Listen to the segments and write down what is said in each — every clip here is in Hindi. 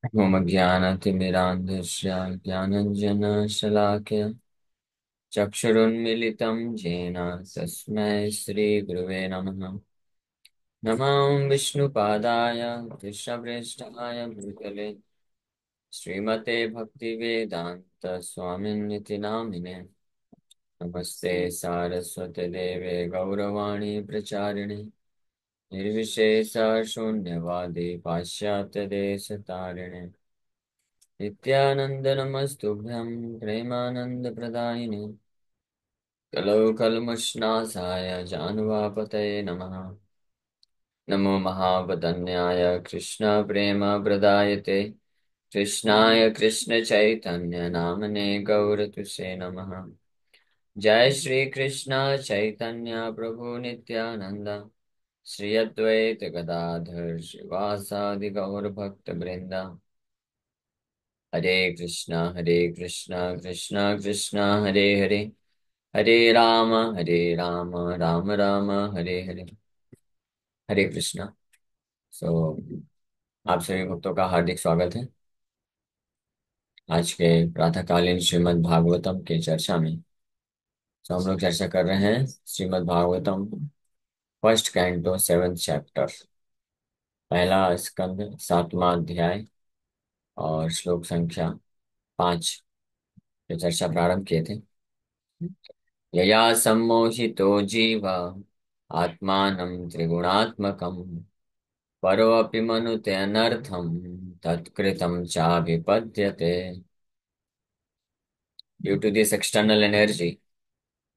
मम ज्ञानतिमिरान्धस्य ज्ञानञ्जनशलाकया चक्षुरुन्मिलितं येन तस्मै श्रीगुरुवे नमः। नमो विष्णुपादाय कृष्णप्रेष्ठाय भूतले श्रीमते भक्तिवेदान्त स्वामिन्निति नामिने। नमस्ते सारस्वते देवे गौरवाणी प्रचारिणे निर्विशेष शून्यवादी पाश्चात्यदेशतारिणे नित्यानंद नमस्तुभ्यं प्रेमानंदप्रदायिने कलौ कल्मषनाशाय जानुवापतये नमः। नमो महावदन्याय कृष्ण प्रेम प्रदायते कृष्णाय कृष्ण चैतन्य नामने गौरतुसे नमः। जय श्री कृष्ण चैतन्य प्रभु नित्यानंद श्री अद्वैत गदाधर श्रीवासादि गौर भक्त वृंदा। हरे कृष्णा कृष्णा कृष्णा हरे हरे हरे राम राम राम हरे हरे। हरे कृष्णा। सो आप सभी भक्तों का हार्दिक स्वागत है आज के प्रातःकालीन श्रीमद् भागवतम के चर्चा में। तो हम लोग चर्चा कर रहे हैं Shrimad Bhagavatam first canto seventh chapter, पहला स्कंद सातवां अध्याय और श्लोक संख्या 5 पे चर्चा प्रारंभ किए थे। यया सम्मोहितो जीव आत्मानं त्रिगुणात्मकम् परोऽपि मनुते अनर्थं तत्कृतं चाभिपद्यते। Due to this external energy,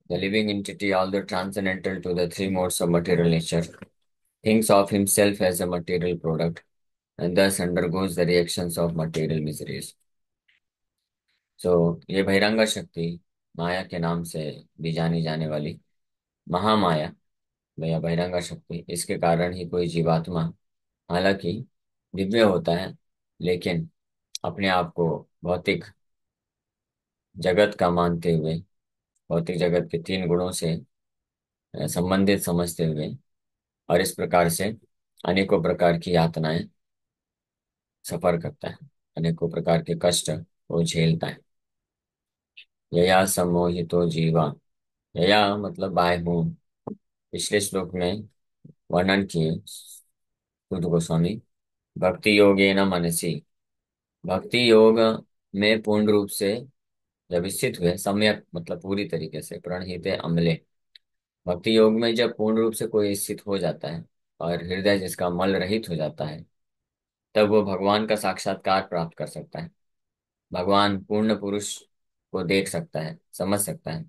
the living entity, although transcendental to the three modes of material nature, thinks of himself as a material product and thus undergoes the reactions of material miseries. So, ये बहिरंगा शक्ति माया के नाम से भी जानी जाने वाली महामाया या बहिरंगा शक्ति, इसके कारण ही कोई जीवात्मा हालांकि दिव्य होता है लेकिन अपने आप को भौतिक जगत का मानते हुए, भौतिक जगत के तीन गुणों से संबंधित समझते हुए और इस प्रकार से अनेकों प्रकार की यातनाएं सफर करता है, अनेकों प्रकार के कष्ट वो झेलता है। यया सम्मोहितो जीवा, यया मतलब बाय हूँ। पिछले श्लोक में वर्णन किए सुध गोस्वामी, भक्ति योगेन मनसी, भक्ति योग में पूर्ण रूप से जब स्थित हुए, सम्यक मतलब पूरी तरीके से, प्रणहिते अमले, भक्ति योग में जब पूर्ण रूप से कोई स्थित हो जाता है और हृदय जिसका मल रहित हो जाता है, तब वो भगवान का साक्षात्कार प्राप्त कर सकता है। भगवान पूर्ण पुरुष को देख सकता है, समझ सकता है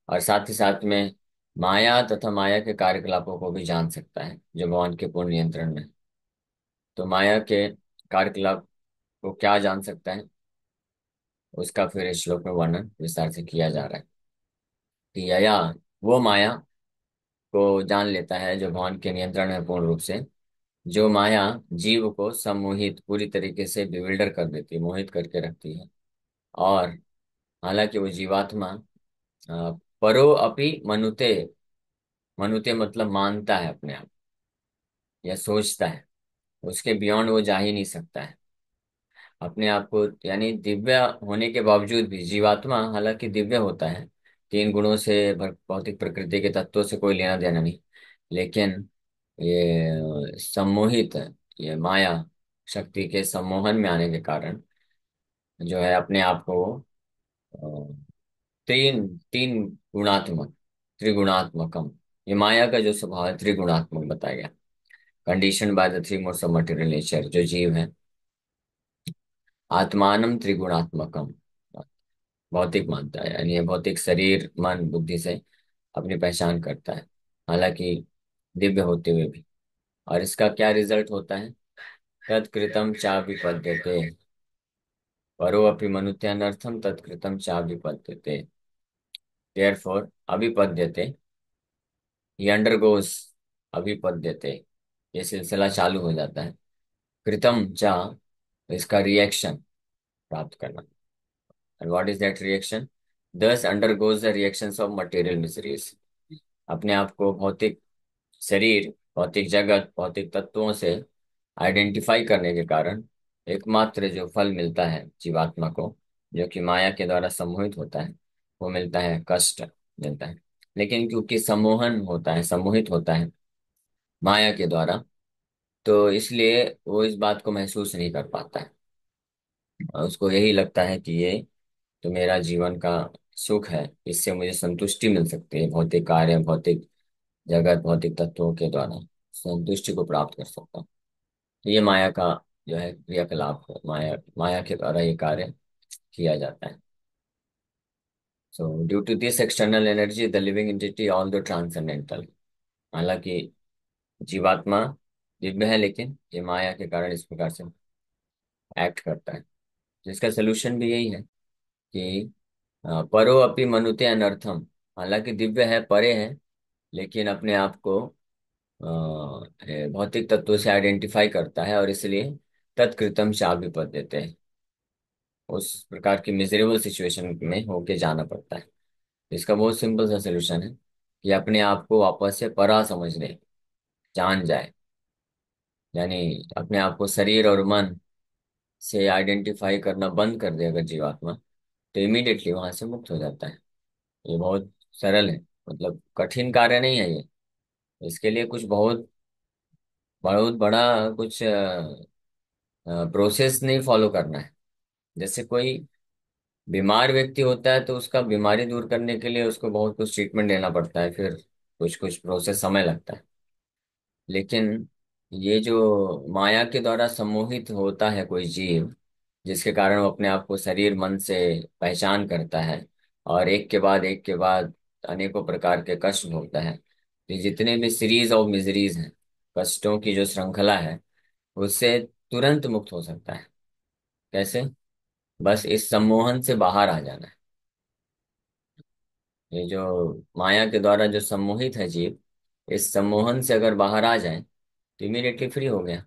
और साथ ही साथ में माया तथा माया के कार्यकलापों को भी जान सकता है जो भगवान के पूर्ण नियंत्रण में है। तो माया के कार्यकलाप को क्या जान सकता है, उसका फिर इस श्लोक में वर्णन विस्तार से किया जा रहा है कि यया वो माया को जान लेता है जो भगवान के नियंत्रण में पूर्ण रूप से, जो माया जीव को सम्मोहित पूरी तरीके से बिविल्डर कर देती है, मोहित करके रखती है। और हालांकि वो जीवात्मा परो अपि मनुते, मनुते मतलब मानता है अपने आप या सोचता है, उसके बियॉन्ड वो जा ही नहीं सकता है अपने आप को। यानी दिव्य होने के बावजूद भी जीवात्मा हालांकि दिव्य होता है, तीन गुणों से भौतिक प्रकृति के तत्वों से कोई लेना देना नहीं, लेकिन ये सम्मोहित है, ये माया शक्ति के सम्मोहन में आने के कारण जो है अपने आप को अ, तीन तीन गुणात्मक, त्रिगुणात्मकम, ये माया का जो स्वभाव है त्रिगुणात्मक बताया गया। Condition by the three modes of material nature, जो जीव है आत्मानम त्रिगुणात्मकम, भौतिक मानता है, यानी ये भौतिक शरीर मन बुद्धि से अपनी पहचान करता है हालांकि दिव्य होते हुए भी। और इसका क्या रिजल्ट होता है, तत्कृतम चा विपद्यते, परो अपि मनुष्यानर्थम तत्कृतम चा विपद्यते। देयरफॉर अभिपद्यते, ही अंडरगोस, अभिपद्यते, ये सिलसिला चालू हो जाता है। कृतम चा, इसका रिएक्शन प्राप्त करना। And what is that reaction, this undergoes the reactions of material miseries, अपने आप को भौतिक शरीर, भौतिक जगत, भौतिक तत्वों से आइडेंटिफाई करने के कारण एकमात्र जो फल मिलता है जीवात्मा को, जो कि माया के द्वारा सम्मोहित होता है, वो मिलता है कष्ट मिलता है। लेकिन क्योंकि सम्मोहन होता है, सम्मोहित होता है माया के द्वारा, तो इसलिए वो इस बात को महसूस नहीं कर पाता है। और उसको यही लगता है कि ये तो मेरा जीवन का सुख है, इससे मुझे संतुष्टि मिल सकती है, भौतिक कार्य, भौतिक जगत, भौतिक तत्वों के द्वारा संतुष्टि को प्राप्त कर सकता हूँ। तो ये माया का जो है क्रियाकलाप है, माया माया के द्वारा ये कार्य किया जाता है। So due to this external energy the living entity all the transcendental. हालांकि जीवात्मा दिव्य है, लेकिन ये माया के कारण इस प्रकार से एक्ट करता है। जिसका सोल्यूशन भी यही है कि परो अपि मनुते अनर्थम। हालांकि दिव्य है, परे है, लेकिन अपने आप को भौतिक तत्वों से आइडेंटिफाई करता है, और इसलिए तत्कृतम चाभिपद देते हैं। उस प्रकार की मिजरेबल सिचुएशन में होके जाना पड़ता है। इसका बहुत सिंपल सा सोल्यूशन है कि अपने आप को वापस से परा समझ ले, जान जाए। यानी अपने आप को शरीर और मन से आइडेंटिफाई करना बंद कर दे अगर जीवात्मा, तो इमीडिएटली वहां से मुक्त हो जाता है। ये बहुत सरल है, मतलब कठिन कार्य नहीं है ये। इसके लिए कुछ बहुत बहुत बड़ा कुछ प्रोसेस नहीं फॉलो करना है। जैसे कोई बीमार व्यक्ति होता है तो उसका बीमारी दूर करने के लिए उसको बहुत कुछ ट्रीटमेंट लेना पड़ता है, फिर कुछ कुछ प्रोसेस समय लगता है। लेकिन ये जो माया के द्वारा सम्मोहित होता है कोई जीव, जिसके कारण वो अपने आप को शरीर मन से पहचान करता है, और एक के बाद अनेकों प्रकार के कष्ट भोगता है, तो जितने भी सीरीज ऑफ मिजरीज हैं, कष्टों की जो श्रृंखला है, उससे तुरंत मुक्त हो सकता है। कैसे? बस इस सम्मोहन से बाहर आ जाना है। ये जो माया के द्वारा जो सम्मोहित है जीव, इस सम्मोहन से अगर बाहर आ जाए तो इमीडिएटली फ्री हो गया।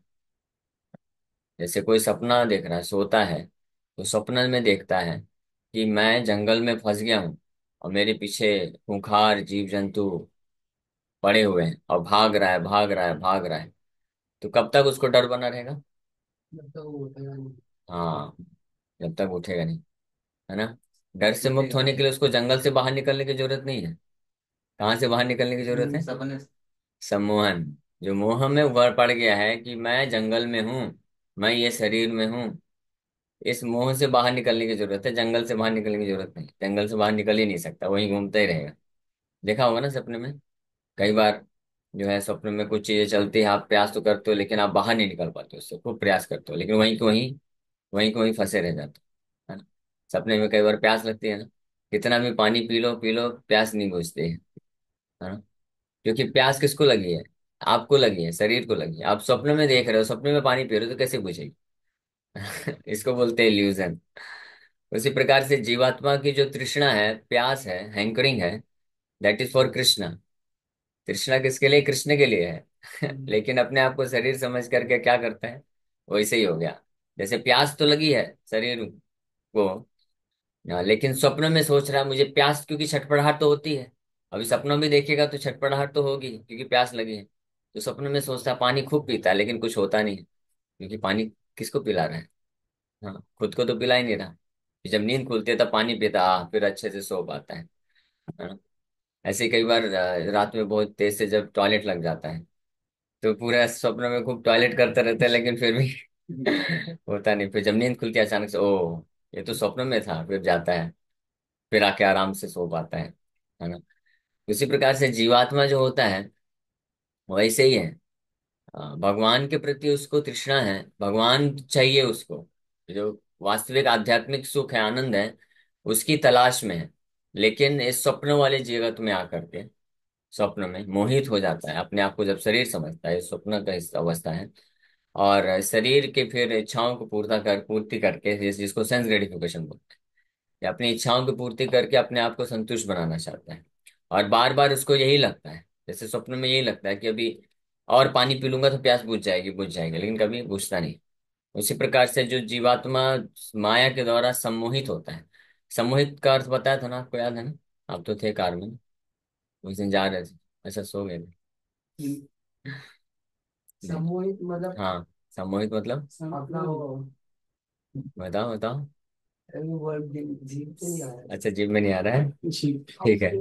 जैसे कोई सपना देख रहा है, सोता है, तो सपने में देखता है कि मैं जंगल में फंस गया हूँ, और मेरे पीछे खूंखार जीव जंतु पड़े हुए हैं, और भाग रहा है, भाग रहा है, भाग रहा है। तो कब तक उसको डर बना रहेगा? हाँ, जब तक उठेगा नहीं, है ना। डर से मुक्त होने के लिए उसको जंगल से बाहर निकलने की जरूरत नहीं है। कहाँ से बाहर निकलने की जरूरत है? सपने। सम्मोहन। जो मोह में उभर पड़ गया है कि मैं जंगल में हूँ, मैं ये शरीर में हूँ, इस मोह से बाहर निकलने की जरूरत है। जंगल से बाहर निकलने की जरूरत नहीं, जंगल से बाहर निकल ही नहीं सकता, वहीं घूमता ही रहेगा। देखा होगा ना सपने में, कई बार जो है सपने में कुछ चीजें चलती है, आप प्रयास तो करते हो लेकिन आप बाहर नहीं निकल पाते, उससे खूब प्रयास करते हो, लेकिन वहीं के वहीं फंसे रह जाते हो, है ना। सपने में कई बार प्यास लगती है ना, कितना भी पानी पी लो, प्यास नहीं बुझती है ना। क्योंकि प्यास किसको लगी है? आपको लगी है, शरीर को लगी है। आप सपने में देख रहे हो, सपने में पानी पी रहे हो, तो कैसे बुझेगी? इसको बोलते हैं इल्यूजन। उसी प्रकार से जीवात्मा की जो तृष्णा है, प्यास है, हैंकरिंग है, दैट इज फॉर कृष्णा। तृष्णा किसके लिए? कृष्ण के लिए है। लेकिन अपने आप को शरीर समझ करके क्या करता है? वैसे ही हो गया। जैसे प्यास तो लगी है शरीर को, लेकिन स्वप्न में सोच रहा है मुझे प्यास, क्योंकि छटपटाहट तो होती है। अभी सपनों में देखेगा तो छटपटाहट तो होगी, क्योंकि प्यास लगी है। तो सपनों में सोचता है, पानी खूब पीता है, लेकिन कुछ होता नहीं है, क्योंकि पानी किसको पिला रहा है? हाँ, खुद को तो पिला ही नहीं रहा। फिर जब नींद खुलती है तब पानी पीता, फिर अच्छे से सो पाता है ना। ऐसे ही कई बार रात में बहुत तेज से जब टॉयलेट लग जाता है, तो पूरा स्वप्न में खूब टॉयलेट करते रहते हैं, लेकिन फिर भी होता नहीं। फिर जब नींद खुलती है अचानक से, ओ ये तो स्वप्न में था, फिर जाता है, फिर आके आराम से सो पाता है ना। उसी प्रकार से जीवात्मा जो होता है वैसे ही है। भगवान के प्रति उसको तृष्णा है, भगवान चाहिए उसको। जो वास्तविक आध्यात्मिक सुख है, आनंद है, उसकी तलाश में है। लेकिन इस स्वप्न वाले जगत में आकर के, स्वप्न में मोहित हो जाता है, अपने आप को जब शरीर समझता है, स्वप्न का इस अवस्था है। और शरीर के फिर इच्छाओं को पूर्ति करके, जिसको सेंस ग्रेटिफिकेशन बोलते हैं, या अपनी इच्छाओं की पूर्ति करके अपने आप को संतुष्ट बनाना चाहता है। और बार बार उसको यही लगता है, जैसे स्वप्न में यही लगता है कि अभी और पानी पी लूंगा तो प्यास बुझ जाएगी, बुझ जाएगी, लेकिन कभी बुझता नहीं। उसी प्रकार से जो जीवात्मा माया के द्वारा सम्मोहित होता है, सम्मोहित का अर्थ बताया था ना, आपको याद है ना? आप तो थे कार में उस दिन जा रहे थे, ऐसा सो गए थे। सम्मोहित मतलब? हाँ, सम्मोहित मतलब अपना वो बताओ बताओ। जीप तो नहीं आ रहा अच्छा, जीभ में नहीं आ रहा है। है। जीप। ठीक है।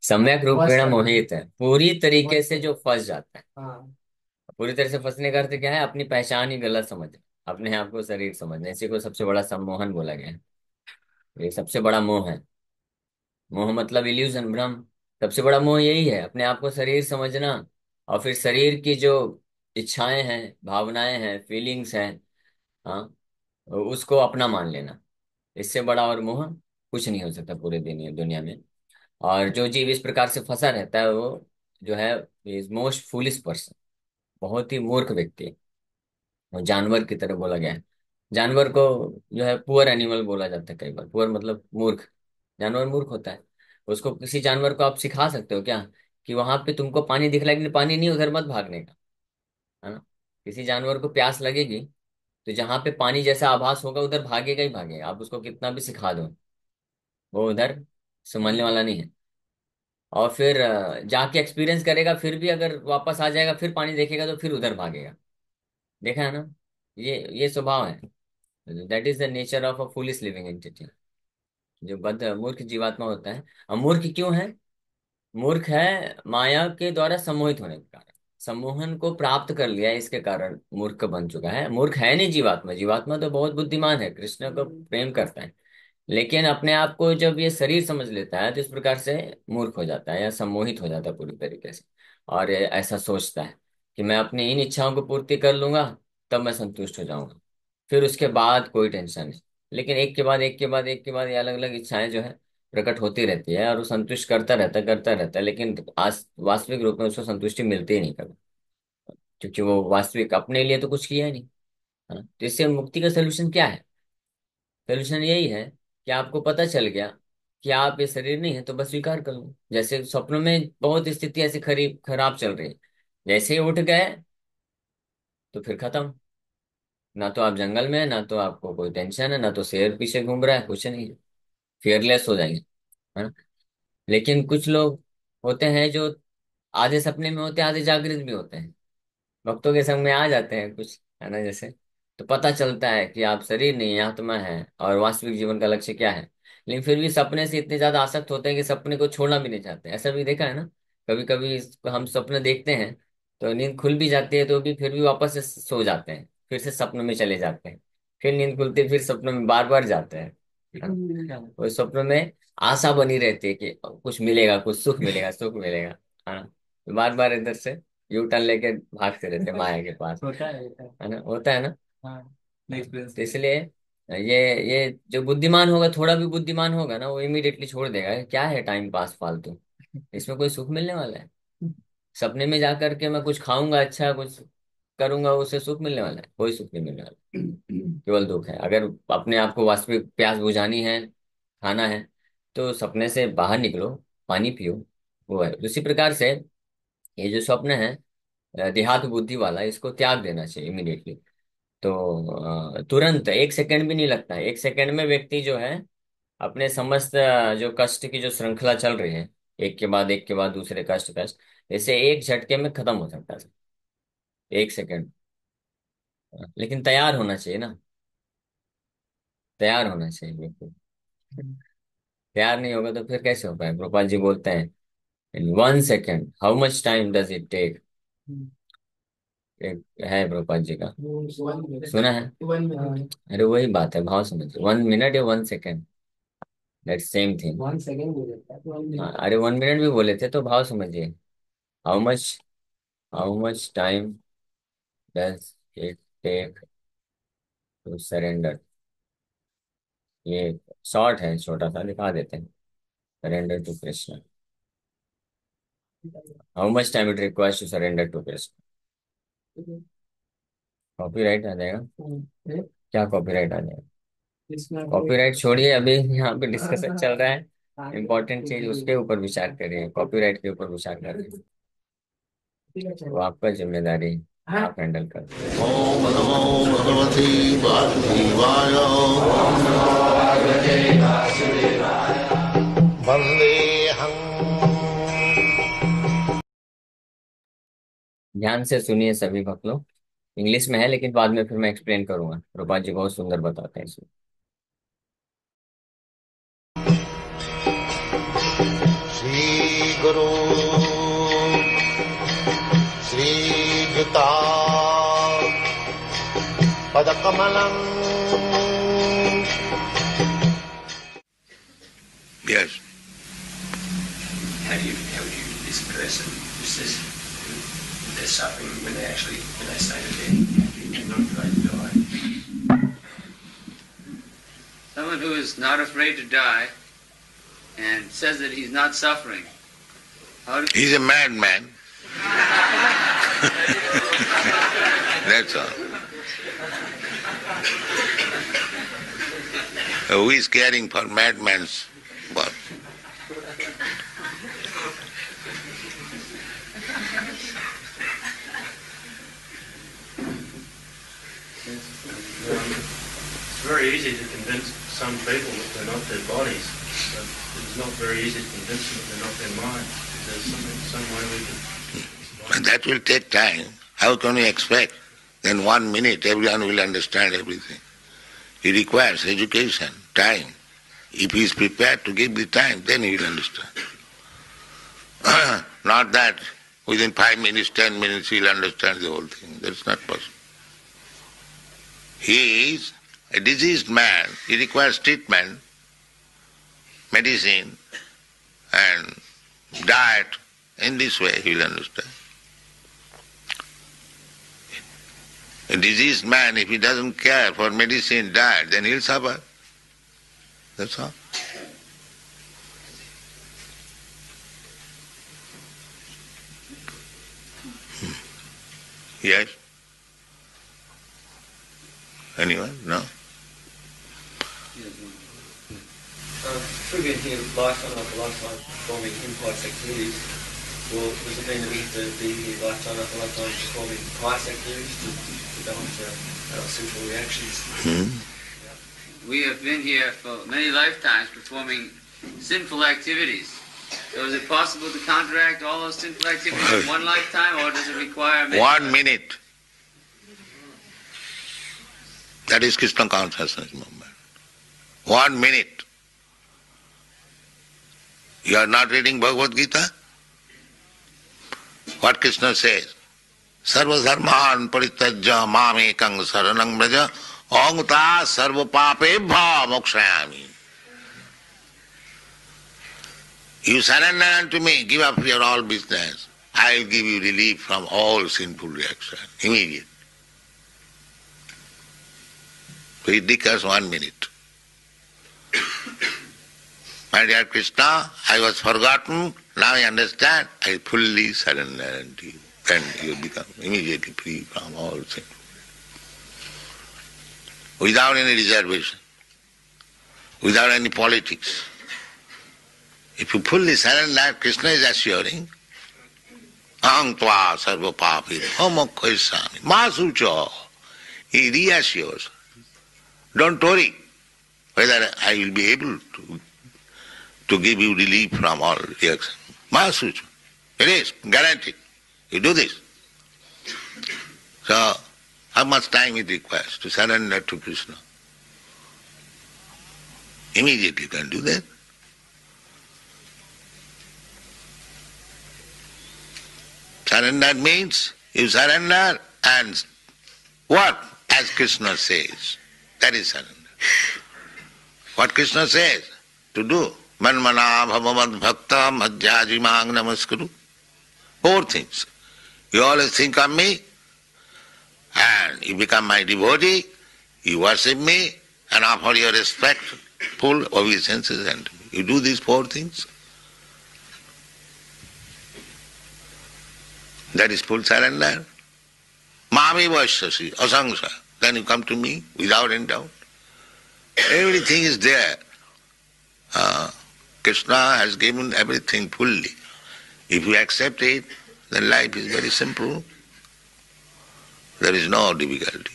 सम्यक रूपेण मोहित है, पूरी तरीके से जो फंस जाता है। हाँ। पूरी तरह से फंसने का अर्थ क्या है? अपनी पहचान ही गलत समझ, अपने आप को शरीर समझना, इसी को सबसे बड़ा सम्मोहन बोला गया है। ये सबसे बड़ा मोह है। मोह मतलब इल्यूजन, भ्रम। सबसे बड़ा मोह यही है, अपने आप को शरीर समझना। और फिर शरीर की जो इच्छाएं हैं, भावनाएं हैं, फीलिंग्स हैं, हाँ, उसको अपना मान लेना। इससे बड़ा और मोह कुछ नहीं हो सकता पूरे दुनिया दुनिया में। और जो जीव इस प्रकार से फंसा रहता है, वो जो है इज मोस्ट फूलिश पर्सन, बहुत ही मूर्ख व्यक्ति है। वो जानवर की तरह बोला गया है। जानवर को जो है पुअर एनिमल बोला जाता है कई बार। पुअर मतलब मूर्ख। जानवर मूर्ख होता है। उसको, किसी जानवर को आप सिखा सकते हो क्या कि वहां पे तुमको पानी दिख रहा है लेकिन पानी नहीं, उधर मत भागने का, है ना? किसी जानवर को प्यास लगेगी तो जहां पे पानी जैसा आभास होगा उधर भागेगा ही भागेगा, आप उसको कितना भी सिखा दो, वो उधर संभलने वाला नहीं है। और फिर जाके एक्सपीरियंस करेगा, फिर भी अगर वापस आ जाएगा, फिर पानी देखेगा तो फिर उधर भागेगा। देखा है ना? ये स्वभाव है। That is the nature of a foolish living entity. जो बद्ध मूर्ख जीवात्मा होता है। अब मूर्ख क्यों है? मूर्ख है माया के द्वारा सम्मोहित होने के कारण। सम्मोहन को प्राप्त कर लिया है, इसके कारण मूर्ख बन चुका है। मूर्ख है नहीं जीवात्मा, जीवात्मा तो बहुत बुद्धिमान है, कृष्ण को प्रेम करता है। लेकिन अपने आप को जब ये शरीर समझ लेता है तो इस प्रकार से मूर्ख हो जाता है या सम्मोहित हो जाता है पूरी तरीके से। और ये ऐसा सोचता है कि मैं अपनी इन इच्छाओं को पूर्ति कर लूंगा, तब मैं संतुष्ट हो जाऊंगा, फिर उसके बाद कोई टेंशन नहीं। लेकिन एक के बाद एक के बाद एक के बाद ये अलग अलग इच्छाएं जो है प्रकट होती रहती है, और वो संतुष्ट करता रहता है, लेकिन आज वास्तविक रूप में उसको संतुष्टि मिलती ही नहीं कभी। क्योंकि वो वास्तविक अपने लिए तो कुछ किया ही नहीं, है ना? तो इससे मुक्ति का सोल्यूशन क्या है? सोल्यूशन यही है कि आपको पता चल गया कि आप ये शरीर नहीं है, तो बस स्वीकार कर लो। जैसे स्वप्न में बहुत स्थिति ऐसी खराब चल रही है, जैसे ही उठ गए तो फिर खत्म। ना तो आप जंगल में है, ना तो आपको कोई टेंशन है, ना तो शेर पीछे घूम रहा है, कुछ नहीं है। फियरलेस हो जाएंगे, है ना? लेकिन कुछ लोग होते हैं जो आधे सपने में होते हैं, आधे जागृत भी होते हैं। भक्तों के संग में आ जाते हैं कुछ, है ना, जैसे। तो पता चलता है कि आप शरीर नहीं, आत्मा है, और वास्तविक जीवन का लक्ष्य क्या है। लेकिन फिर भी सपने से इतने ज्यादा आसक्त होते हैं कि सपने को छोड़ना भी नहीं चाहते। ऐसा भी देखा है ना? कभी कभी हम सपने देखते हैं तो नींद खुल भी जाती है, तो भी फिर भी वापस से सो जाते हैं, फिर से सपनों में चले जाते हैं, फिर नींद खुलती है, फिर सपनों में बार बार जाते हैं, है ना? वो सपनों में आशा बनी रहती है कि कुछ मिलेगा, कुछ सुख मिलेगा, सुख मिलेगा, है ना? बार बार इधर से यू टर्न लेके भागते रहते हैं माया के पास, है ना? होता है ना? हाँ, तो इसलिए ये जो बुद्धिमान होगा, थोड़ा भी बुद्धिमान होगा ना, वो इमीडिएटली छोड़ देगा, क्या है टाइम पास फालतू, इसमें कोई सुख मिलने वाला है? सपने में जा करके मैं कुछ खाऊंगा, अच्छा कुछ करूंगा, उससे सुख मिलने वाला है? कोई सुख नहीं मिलने वाला, केवल दुख है। अगर अपने आप को वास्तविक प्यास बुझानी है, खाना है, तो सपने से बाहर निकलो, पानी पियो। वो है उसी प्रकार से। ये जो स्वप्न है देहात बुद्धि वाला, इसको त्याग देना चाहिए इमीडिएटली। तो तुरंत 1 सेकंड भी नहीं लगता है, 1 सेकंड में व्यक्ति जो है अपने समस्त जो कष्ट की जो श्रृंखला चल रही है, एक के बाद दूसरे कष्ट कष्ट, जैसे एक झटके में खत्म हो सकता है, 1 सेकंड। लेकिन तैयार होना चाहिए ना, तैयार होना चाहिए बिल्कुल। तैयार नहीं होगा तो फिर कैसे हो पाए? गोपाल जी बोलते हैं, in 1 second how much time does it take. एक है प्रभुपाद जी का, सुना है? अरे वही बात है, भाव समझिए, 1 मिनट या 1 second, that same thing. 1 second बोल देता है, 1 मिनट। हाँ, अरे 1 मिनट भी बोले थे तो भाव समझिए। How much time does it take to surrender. ये शॉर्ट है, छोटा सा दिखा देते हैं। Surrender to Krishna. How much time it requires to surrender to Krishna. Copyright आ जाएगा। क्या कॉपीराइट आ जाएगा? कॉपीराइट छोड़िए, अभी यहाँ पे डिस्कशन चल रहा है, इंपॉर्टेंट चीज उसके ऊपर विचार करिए, कॉपीराइट के ऊपर विचार करिए। वो आपका जिम्मेदारी, आप हैंडल कर। ओम नमो भगवते वासुदेवाय। वंदेहं। ध्यान से सुनिए सभी भक्त लोग। इंग्लिश में है, लेकिन बाद में फिर मैं एक्सप्लेन करूंगा। रूपा जी बहुत सुंदर बताते हैं इसमें। श्री गुरु श्रीयुता पदकमलं Yes. How do you, this person who says they're suffering when they say that they're not afraid to die? Someone who is not afraid to die and says that he's not suffering. How do He's a madman. That's all. Who is caring for madman's work? It's very easy to convince some people that they're not their bodies, but it's not very easy to convince them that they're not their mind. There's some way we can... And that will take time. How can we expect? In 1 minute everyone will understand everything. It requires education, time. If he is prepared to give the time, then he will understand. Not that within 5 minutes, 10 minutes he will understand the whole thing. That's not possible. He is a diseased man. He requires treatment, medicine, and diet. In this way he will understand. A diseased man, if he doesn't care for medicine, diet, then he'll suffer. That's all. Yes? Anyone? No? Through being here lifetime after lifetime performing impulse activities, well, does it mean that we have to be here lifetime after lifetime performing pious activities to balance our sinful reactions? we have been here for many lifetimes performing sinful activities. So is it possible to counteract all those sinful activities in one lifetime, or does it require many? 1 minute. That is Krishna consciousness movement. 1 minute. You are not reading Bhagavad Gita? What Krishna says? Sarva dharman parityajya mamekang saranang braja ongta sarva papebha mokshayami. You surrender unto me, give up your all business. I will give you relief from all sinful reaction, immediate. So it requires 1 minute. My dear Krishna, I was forgotten, now I understand, I fully surrender unto you. Then you become immediately free from all sin. Without any reservation, without any politics. If you fully surrender, Krishna is assuring, aham tva sarva papi homokhaisami masucha. He reassures. Don't worry whether I will be able to give you relief from all reaction. Masucha. It is guaranteed. You do this. So, how much time it requires to surrender to Krishna? Immediately you can do that. Surrender means you surrender and work as Krishna says. That is surrender. What Krishna says to do. Manmana bhavamad bhakta madhyajimang namaskuru. 4 things. You always think of me and you become my devotee, you worship me and offer your respectful obeisances unto me. You do these 4 things. That is full surrender. Mami vaishyasi asangsa. Then you come to me without any doubt. Everything is there. Krishna has given everything fully. If you accept it, then life is very simple. There is no difficulty.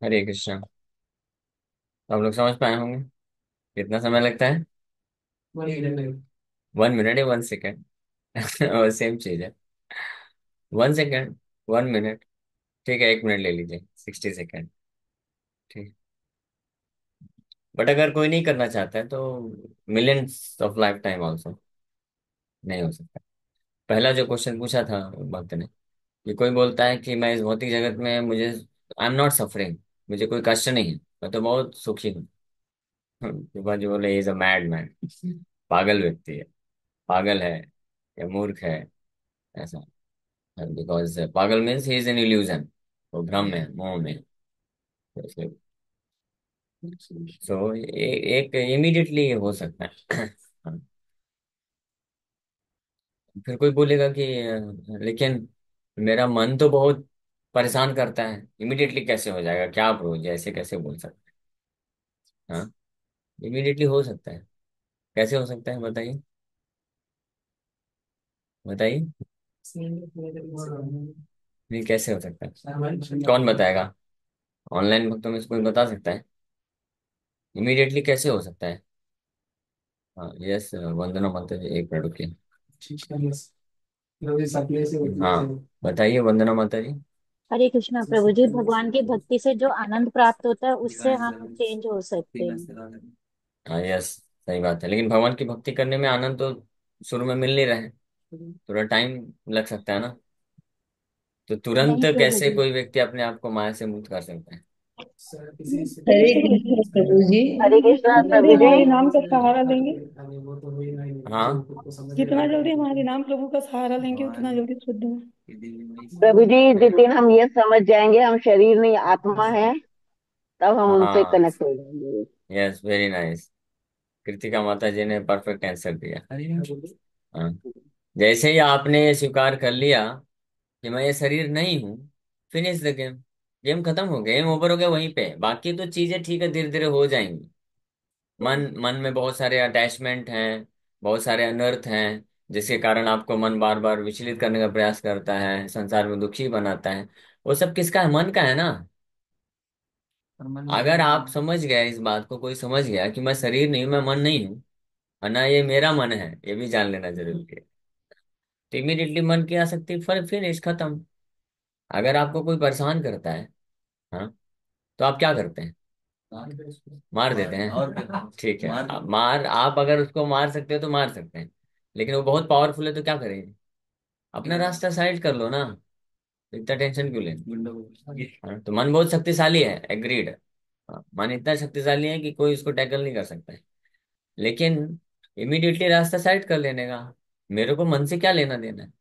हरे कृष्णा। तो आप लोग समझ पाए होंगे कितना समय लगता है। 1 minute. 1 मिनट या 1 सेकेंड और सेम चीज है। 1 सेकेंड, 1 मिनट, ठीक है, 1 मिनट ले लीजिए, 60 सेकेंड। ठीक। बट अगर कोई नहीं करना चाहता है तो millions of life time also नहीं हो सकता। पहला जो क्वेश्चन पूछा था भक्त ने, कि कोई बोलता है कि मैं इस भौतिक जगत में मुझे आई एम नॉट सफरिंग, मुझे कोई कष्ट नहीं है, मैं तो बहुत सुखी हूँ। के बाद जो बोले इज अ मैड मैन, पागल व्यक्ति है, पागल है या मूर्ख है, ऐसा। बिकॉज पागल means he is in illusion, वो भ्रम में है, मोह में है। तो इसलिए सो एक इमीडिएटली हो सकता है। हाँ। फिर कोई बोलेगा कि लेकिन मेरा मन तो बहुत परेशान करता है, इमीडिएटली कैसे हो जाएगा, क्या अप्रोच है, ऐसे कैसे बोल सकते हैं। हाँ, इमीडिएटली हो सकता है। कैसे हो सकता है बताइए, बताइए। नहीं, कैसे हो सकता है, कौन बताएगा। ऑनलाइन भक्तों में से कोई बता सकता है इमीडिएटली कैसे हो सकता है। हाँ यस, वंदना माता जी, एक मिनट रुकिए। हाँ बताइए वंदना माता जी। हरे कृष्णा प्रभु जी। भगवान की भक्ति से जो आनंद प्राप्त होता है उससे हम चेंज हो सकते हैं। हाँ यस, सही बात है, लेकिन भगवान की भक्ति करने में आनंद तो शुरू में मिल नहीं रहा है, थोड़ा टाइम लग सकता है ना। तो तुरंत नहीं प्रभु कैसे जी। कोई व्यक्ति अपने आप को माया से मुक्त कर सकता है। हरे कृष्ण प्रभु जी। हरे कृष्णा जितना जल्दी प्रभु जी। हमारे नाम का सहारा लेंगे, हाँ जितना जल्दी हमारे नाम प्रभु का सहारा लेंगे उतना जल्दी शुद्ध हो। प्रभु जी, जिस दिन हम ये समझ जाएंगे हम शरीर नहीं आत्मा है, तब हम उनसे हाँ कनेक्ट हो जाएंगे। Yes, very nice. कृतिका माता जी ने परफेक्ट आंसर दिया। हाँ, जैसे ही आपने ये स्वीकार कर लिया कि मैं ये शरीर नहीं हूँ, फिनिश द गेम, गेम खत्म हो गया, गेम ओवर हो गया, वहीं पे बाकी तो चीजें ठीक है, धीरे धीरे हो जाएंगी। मन मन में बहुत सारे अटैचमेंट हैं, बहुत सारे अनर्थ हैं, जिसके कारण आपको मन बार बार विचलित करने का प्रयास करता है, संसार में दुखी बनाता है। वो सब किसका है, मन का है ना। अगर आप समझ गए इस बात को, कोई समझ गया कि मैं शरीर नहीं हूं, मैं मन नहीं हूं, और ना ये मेरा मन है, ये भी जान लेना जरूरी है, तो इमीडिएटली मन की आसक्ति फिनिश, खत्म। अगर आपको कोई परेशान करता है, हाँ, तो आप क्या करते हैं, मार देते हैं। और ठीक है, आप अगर उसको मार सकते हो तो मार सकते हैं, लेकिन वो बहुत पावरफुल है तो क्या करेंगे, अपना रास्ता साइड कर लो ना, इतना टेंशन क्यों लें। हाँ, तो मन बहुत शक्तिशाली है, एग्रीड। हाँ, मन इतना शक्तिशाली है कि कोई उसको टैकल नहीं कर सकता है, लेकिन इमीडिएटली रास्ता साइड कर लेने का, मेरे को मन से क्या लेना देना है।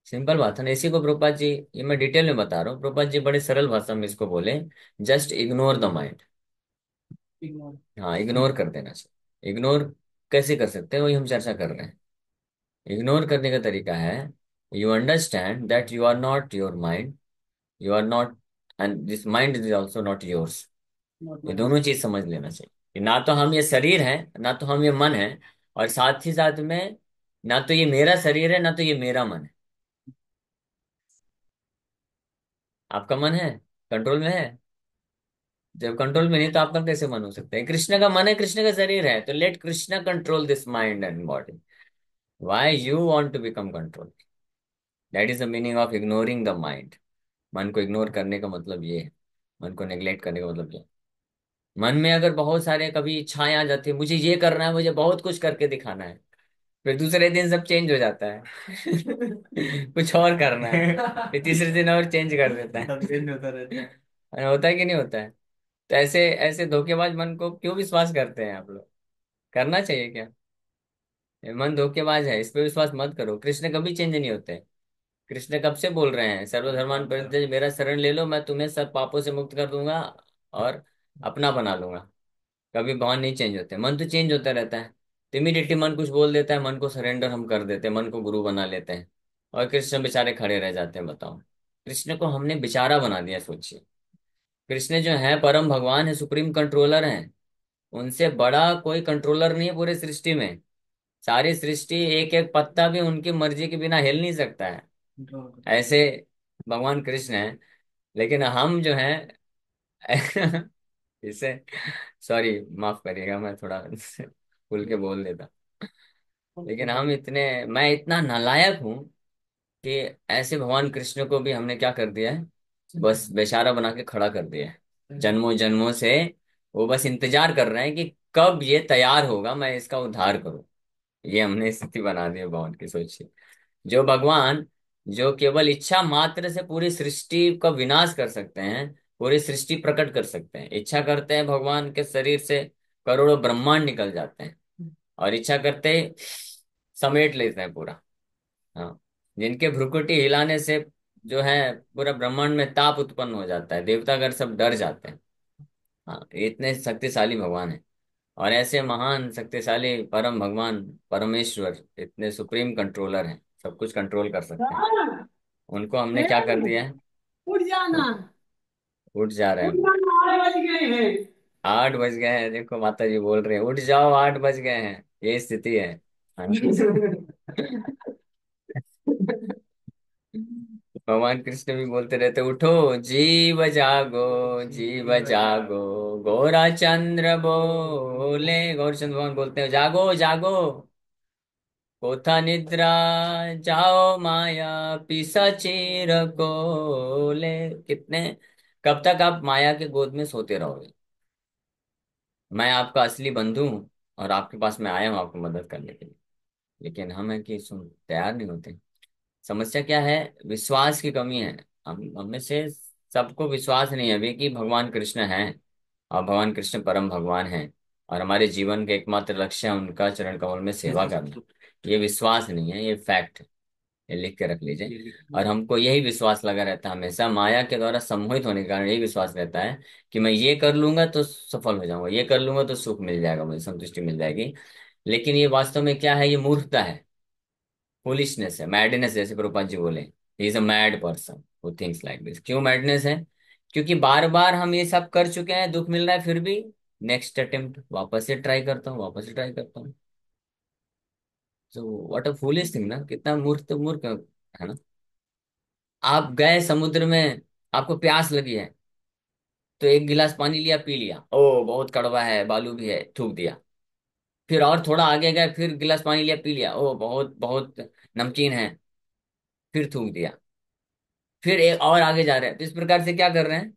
सिंपल बात है ना, इसी को प्रभुपाद जी, ये मैं डिटेल में बता रहा हूँ, प्रभुपाद जी बड़े सरल भाषा में इसको बोले, जस्ट इग्नोर द माइंड। हाँ, इग्नोर कर देना चाहिए। इग्नोर कैसे कर सकते हैं, वही हम चर्चा कर रहे हैं। इग्नोर करने का तरीका है, you understand that you are not your mind, you are not, and this mind is also not yours. ये दोनों चीज समझ लेना चाहिए कि ना तो हम ये शरीर है, ना तो हम ये मन है, और साथ ही साथ में ना तो ये मेरा शरीर है, ना तो ये मेरा मन है। आपका मन है, कंट्रोल में है। जब कंट्रोल में नहीं तो आपका कैसे मन हो सकता है। कृष्ण का मन है, कृष्ण का शरीर है, तो let Krishna control this mind and body. Why you want to become control, that is the meaning of ignoring the mind. मन को इग्नोर करने का मतलब ये है, मन को नेग्लेक्ट करने का मतलब ये है। मन में अगर बहुत सारे कभी इच्छाएं आ जाती है, मुझे ये करना है, मुझे बहुत कुछ करके दिखाना है, फिर दूसरे दिन सब चेंज हो जाता है। कुछ और करना है, फिर तीसरे दिन और चेंज कर देता है। सब चेंज होता रहता है, होता है कि नहीं होता है। तो ऐसे ऐसे धोखेबाज मन को क्यों विश्वास करते हैं आप लोग, करना चाहिए क्या। ये मन धोखेबाज है, इस पे विश्वास मत करो, कृष्ण कभी चेंज नहीं होते। कृष्ण कब से बोल रहे हैं, सर्वधर्मान परित्यज्य मेरा शरण ले लो, मैं तुम्हें सब पापों से मुक्त कर दूंगा और अपना बना लूंगा। कभी भगवान नहीं चेंज होते, मन तो चेंज होता रहता है। तो इमीडिएटली मन कुछ बोल देता है, मन को सरेंडर हम कर देते हैं, मन को गुरु बना लेते हैं, और कृष्ण बेचारे खड़े रह जाते हैं। बताओ, कृष्ण को हमने बेचारा बना दिया, सोचिए। कृष्ण जो है परम भगवान है, सुप्रीम कंट्रोलर हैं, उनसे बड़ा कोई कंट्रोलर नहीं है पूरे सृष्टि में। सारी सृष्टि, एक एक पत्ता भी उनकी मर्जी के बिना हिल नहीं सकता है, ऐसे भगवान कृष्ण है। लेकिन हम जो हैं इससे, सॉरी माफ करिएगा, मैं थोड़ा खुल के बोल देता। लेकिन हम इतने, मैं इतना नालायक हूँ कि ऐसे भगवान कृष्ण को भी हमने क्या कर दिया है, बस बेचारा बना के खड़ा कर दिया है जन्मों जन्मों से। वो बस इंतजार कर रहे हैं कि कब ये तैयार होगा, मैं इसका उद्धार करूं। ये हमने स्थिति बना दी है भगवान की, सोचिए। जो भगवान, जो केवल इच्छा मात्र से पूरी सृष्टि का विनाश कर सकते हैं, पूरी सृष्टि प्रकट कर सकते हैं। इच्छा करते हैं भगवान के शरीर से करोड़ों ब्रह्मांड निकल जाते हैं, और इच्छा करते ही समेट लेते हैं पूरा। हाँ, जिनके भ्रुकुटी हिलाने से जो है पूरा ब्रह्मांड में ताप उत्पन्न हो जाता है, देवतागण सब डर जाते हैं। हाँ, ये इतने शक्तिशाली भगवान है। और ऐसे महान शक्तिशाली परम भगवान, परमेश्वर, इतने सुप्रीम कंट्रोलर हैं, सब कुछ कंट्रोल कर सकते हैं। उनको हमने क्या कर दिया है। उठ जाना। हाँ, उठ जा रहे उठ हैं। जाना, 8 बज गए हैं। 8 बज गए हैं, देखो माता जी बोल रहे हैं उठ जाओ, 8 बज गए हैं, ये स्थिति है। हाँ। भगवान कृष्ण भी बोलते रहते, उठो जीव जागो, जीव जागो, गौरा चंद्र बोले। गौरचंद्र भगवान बोलते हैं जागो जागो, कोथा निद्रा, जाओ माया पिशाचीर कोले। कितने, कब तक आप माया के गोद में सोते रहोगे। मैं आपका असली बंधु हूँ, और आपके पास मैं आया हूँ आपको मदद करने के लिए। लेकिन हम है कि सुन तैयार नहीं होते। समस्या क्या है, विश्वास की कमी है। हम में से सबको विश्वास नहीं है अभी कि भगवान कृष्ण हैं, और भगवान कृष्ण परम भगवान हैं, और हमारे जीवन का एकमात्र लक्ष्य है उनका चरण कमल में सेवा करना। ये विश्वास नहीं है, ये फैक्ट है। ये लिख के रख लीजिए। और हमको यही विश्वास लगा रहता है हमेशा, माया के द्वारा सम्मोहित होने के कारण यही विश्वास रहता है कि मैं ये कर लूंगा तो सफल हो जाऊंगा, ये कर लूंगा तो सुख मिल जाएगा, मुझे संतुष्टि मिल जाएगी। लेकिन ये वास्तव में क्या है, ये मूर्खता है, फुलिशनेस है, मैडनेस, जैसे प्रभुपाद जी बोले, he is a mad person who thinks like this. क्यों मैडनेस है, क्योंकि बार बार हम ये सब कर चुके हैं, दुख मिल रहा है, फिर भी नेक्स्ट अटेम्प्ट वापस से ट्राई करता हूँ, वापस से ट्राई करता हूँ। तो व्हाट अ फूलिश थिंग ना, कितना मूर्ख, तो मूर्ख है ना। आप गए समुद्र में, आपको प्यास लगी है, तो एक गिलास पानी लिया, पी लिया, ओ बहुत कड़वा है, बालू भी है, थूक दिया। फिर और थोड़ा आगे गए, फिर गिलास पानी लिया, पी लिया, ओ बहुत बहुत नमकीन है, फिर थूक दिया। फिर एक और आगे जा रहे हैं, तो इस प्रकार से क्या कर रहे हैं,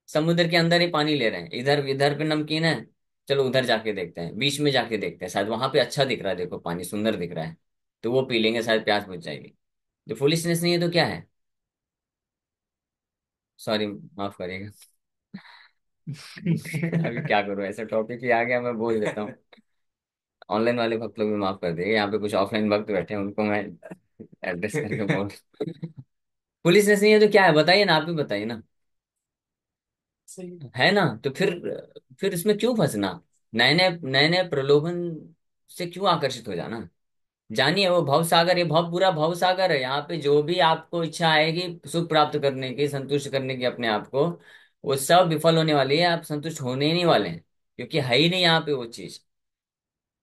समुद्र के अंदर ही पानी ले रहे हैं। इधर इधर पे नमकीन है, चलो उधर जाके देखते हैं, बीच में जाके देखते हैं, शायद वहां पे अच्छा दिख रहा है, देखो पानी सुंदर दिख रहा है, तो वो पी लेंगे, शायद प्यास बुझ जाएगी। तो फुलिशनेस नहीं है तो क्या है। सॉरी, माफ करिएगा। अभी क्या करूं, ऐसा टॉपिक ही आ गया, मैं बोल देता हूँ। ऑनलाइन वाले भक्त लोग भी माफ कर देंगे, यहाँ पे कुछ ऑफलाइन भक्त बैठे हैं, उनको मैं एड्रेस करके बोल। पुलिसनेस नहीं है तो क्या है, बताइए ना, आप भी बताइए ना। है ना, तो फिर इसमें क्यों फंसना, नए नए प्रलोभन से क्यों आकर्षित हो जाना। जानिए वो भव सागर, ये बहुत बुरा भव सागर है। यहाँ पे जो भी आपको इच्छा आएगी सुख प्राप्त करने की, संतुष्ट करने की अपने आप को, वो सब विफल होने वाली है, आप संतुष्ट होने ही नहीं वाले हैं, क्योंकि है ही नहीं यहाँ पे वो चीज।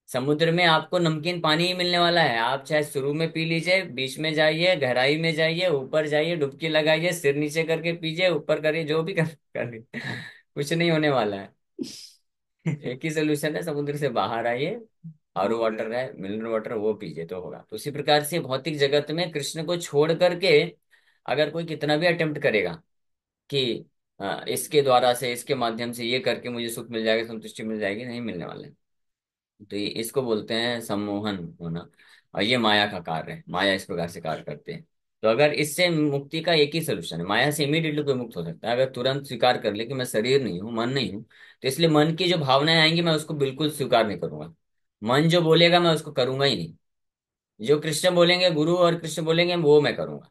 समुद्र में आपको नमकीन पानी ही मिलने वाला है, आप चाहे शुरू में पी लीजिए, बीच में जाइए, गहराई में जाइए, ऊपर जाइए, डुबकी लगाइए, सिर नीचे करके पीजिए, ऊपर करिए, जो भी करिए, कुछ नहीं होने वाला है। एक ही सोल्यूशन है, समुद्र से बाहर आइए, आरओ वाटर है, मिनरल वाटर, वो पीजिए तो होगा। तो उसी प्रकार से भौतिक जगत में कृष्ण को छोड़ करके अगर कोई कितना भी अटेम्प्ट करेगा कि इसके द्वारा से, इसके माध्यम से ये करके मुझे सुख मिल जाएगा, संतुष्टि मिल जाएगी, नहीं मिलने वाला है। तो ये इसको बोलते हैं सम्मोहन होना, और ये माया का कार्य है, माया इस प्रकार से कार्य करते हैं। तो अगर इससे मुक्ति का एक ही सोल्यूशन है, माया से इमीडिएटली कोई मुक्त हो सकता है अगर तुरंत स्वीकार कर ले कि मैं शरीर नहीं हूँ, मन नहीं हूँ। तो इसलिए मन की जो भावनाएं आएंगी मैं उसको बिल्कुल स्वीकार नहीं करूंगा। मन जो बोलेगा मैं उसको करूंगा ही नहीं। जो कृष्ण बोलेंगे, गुरु और कृष्ण बोलेंगे, वो मैं करूंगा।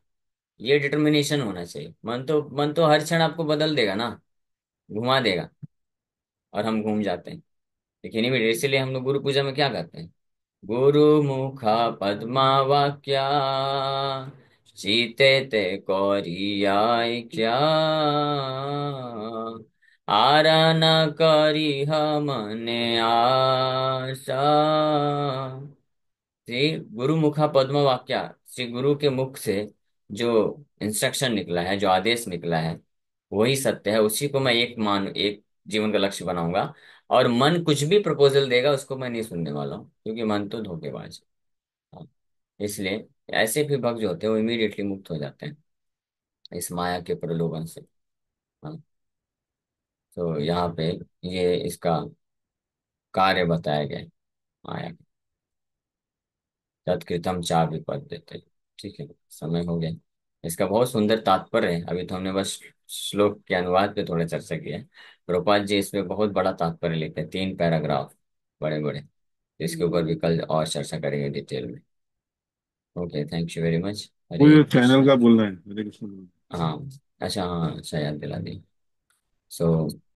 ये डिटर्मिनेशन होना चाहिए। मन तो हर क्षण आपको बदल देगा ना, घुमा देगा, और हम घूम जाते हैं। लेकिन इसीलिए हम लोग गुरु पूजा में क्या करते हैं, गुरु मुखा पद्मा वाक्या, चीते ते कौरियाय क्या, आरन करी हमने आशा। श्री गुरु मुखा पद्म वाक्या, श्री गुरु के मुख से जो इंस्ट्रक्शन निकला है, जो आदेश निकला है, वही सत्य है, उसी को मैं एक जीवन का लक्ष्य बनाऊंगा, और मन कुछ भी प्रपोजल देगा उसको मैं नहीं सुनने वाला हूँ, क्योंकि मन तो धोखेबाज है। हाँ, इसलिए ऐसे भी भक्त जो होते हैं वो इमीडिएटली मुक्त हो जाते हैं इस माया के प्रलोभन से। हाँ, तो यहाँ पे ये इसका कार्य बताया गया है माया का। तत्कृतम चा विपद देते। ठीक है, समय हो गया। इसका बहुत सुंदर तात्पर्य है, अभी तो हमने बस श्लोक के अनुवाद पे थोड़ा चर्चा किया है। प्रभुपाद जी इसमें बहुत बड़ा तात्पर्य लिखते हैं, 3 पैराग्राफ बड़े बड़े। इसके ऊपर भी कल और चर्चा करेंगे डिटेल में। Okay, thank you very much. वो हरे ये चैनल कृष्ण। का बोलना है, हरे कृष्ण बोलना हाँ, अच्छा, हाँ, अच्छा याद दिला दी। सो